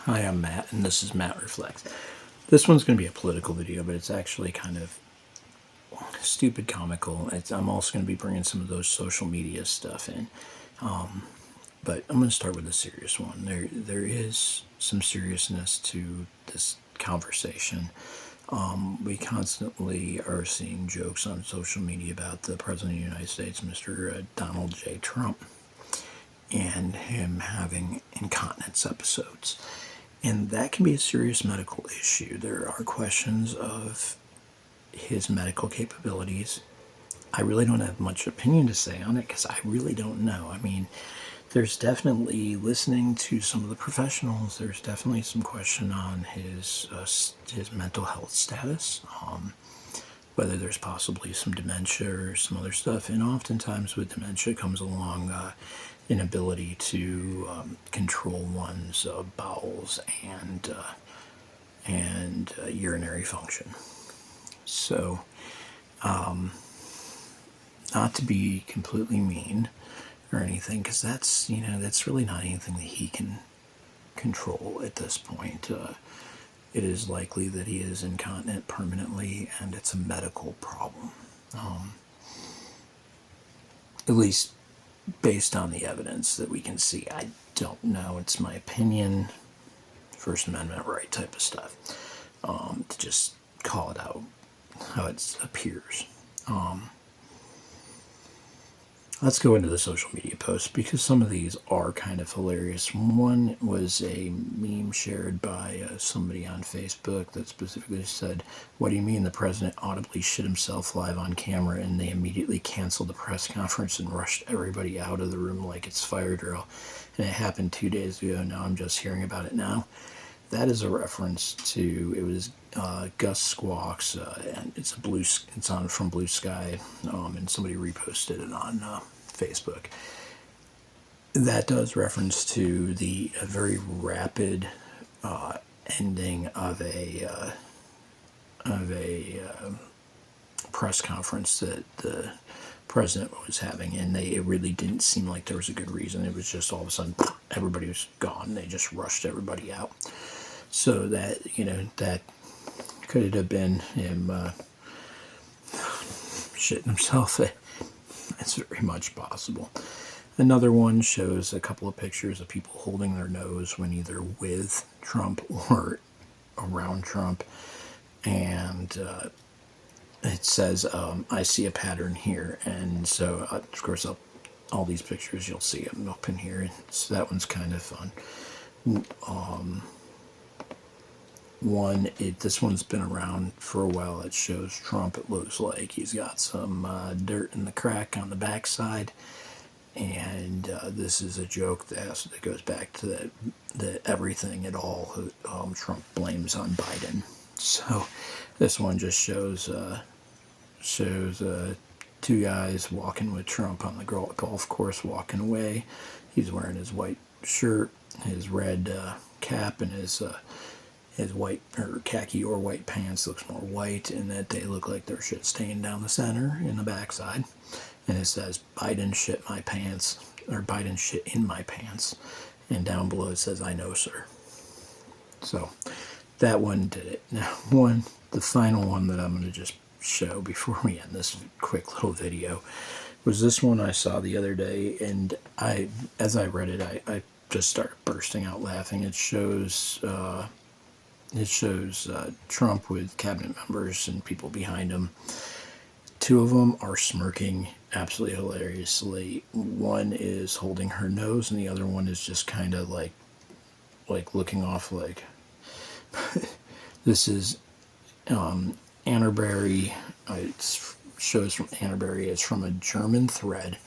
Hi, I'm Matt, and this is Matt Reflects. This one's going to be a political video, but it's actually kind of stupid comical. I'm also going to be bringing some of those social media stuff in. But I'm going to start with a serious one. There is some seriousness to this conversation. We constantly are seeing jokes on social media about the President of the United States, Mr. Donald J. Trump, and him having incontinence episodes. And that can be a serious medical issue. There are questions of his medical capabilities. I really don't have much opinion to say on it because I really don't know. I mean, there's definitely, listening to some of the professionals, there's definitely some question on his mental health status, whether there's possibly some dementia or some other stuff. And oftentimes with dementia comes along inability to control one's bowels and urinary function. So, not to be completely mean or anything, because that's really not anything that he can control at this point. It is likely that he is incontinent permanently, and it's a medical problem. At least based on the evidence that we can see. I don't know. It's my opinion. First Amendment right type of stuff. To just call it out how it appears. Let's go into the social media posts because some of these are kind of hilarious. One was a meme shared by somebody on Facebook that specifically said, "What do you mean the president audibly shit himself live on camera and they immediately canceled the press conference and rushed everybody out of the room like it's fire drill? And it happened 2 days ago. Now I'm just hearing about it now." That is a reference to, it was Gus Squawks, and it's on from Blue Sky, and somebody reposted it on Facebook. That does reference to the very rapid ending of a press conference that the president was having, and it really didn't seem like there was a good reason. It was just all of a sudden everybody was gone. They just rushed everybody out. So that could it have been him shitting himself? It's very much possible. Another one shows a couple of pictures of people holding their nose when either with Trump or around Trump, and it says, "I see a pattern here." And so, of course, all these pictures you'll see them up in here. So that one's kind of fun. This one's been around for a while. It shows Trump. It looks like he's got some dirt in the crack on the backside, and this is a joke that goes back to that everything at all Trump blames on Biden. So this one just shows two guys walking with Trump on the golf course, walking away. He's wearing his white shirt, his red cap, and his white or khaki or white pants. Looks more white, and that they look like they're shit stained down the center in the backside. And it says, "Biden shit my pants," or "Biden shit in my pants," and down below it says, "I know, sir." So that one did it. Now the final one that I'm going to just show before we end this quick little video was this one I saw the other day, and as I read it, I just started bursting out laughing. It shows Trump with cabinet members and people behind him. Two of them are smirking absolutely hilariously. One is holding her nose, and the other one is just kind of like looking off like. This is Annerberry. It shows from Annerberry. It's from a German thread,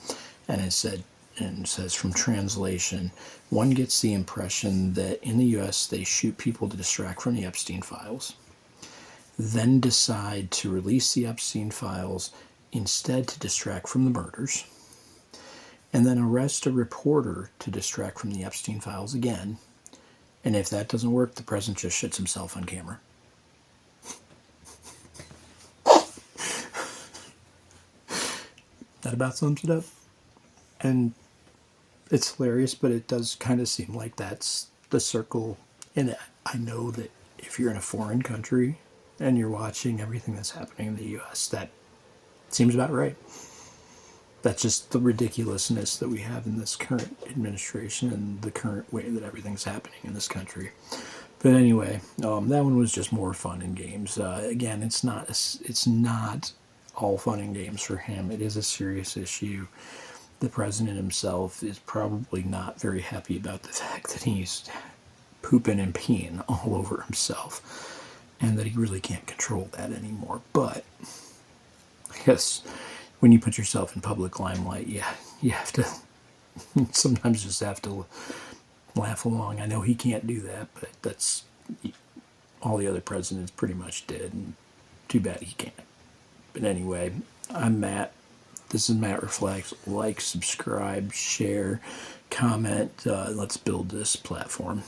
and it says, from translation, "One gets the impression that in the U.S. they shoot people to distract from the Epstein files, then decide to release the Epstein files instead to distract from the murders, and then arrest a reporter to distract from the Epstein files again. And if that doesn't work, the president just shits himself on camera." That about sums it up. And it's hilarious, but it does kind of seem like that's the circle And I know that if you're in a foreign country and you're watching everything that's happening in the US, that seems about right. That's just the ridiculousness that we have in this current administration and the current way that everything's happening in this country. But anyway, that one was just more fun and games. Again, it's not all fun and games for him. It is a serious issue. The president himself is probably not very happy about the fact that he's pooping and peeing all over himself and that he really can't control that anymore. But I guess when you put yourself in public limelight, yeah, you have to sometimes just have to laugh along. I know he can't do that, but that's all the other presidents pretty much did, and too bad he can't. But anyway, I'm Matt. This is Matt Reflects. Like, subscribe, share, comment. Let's build this platform.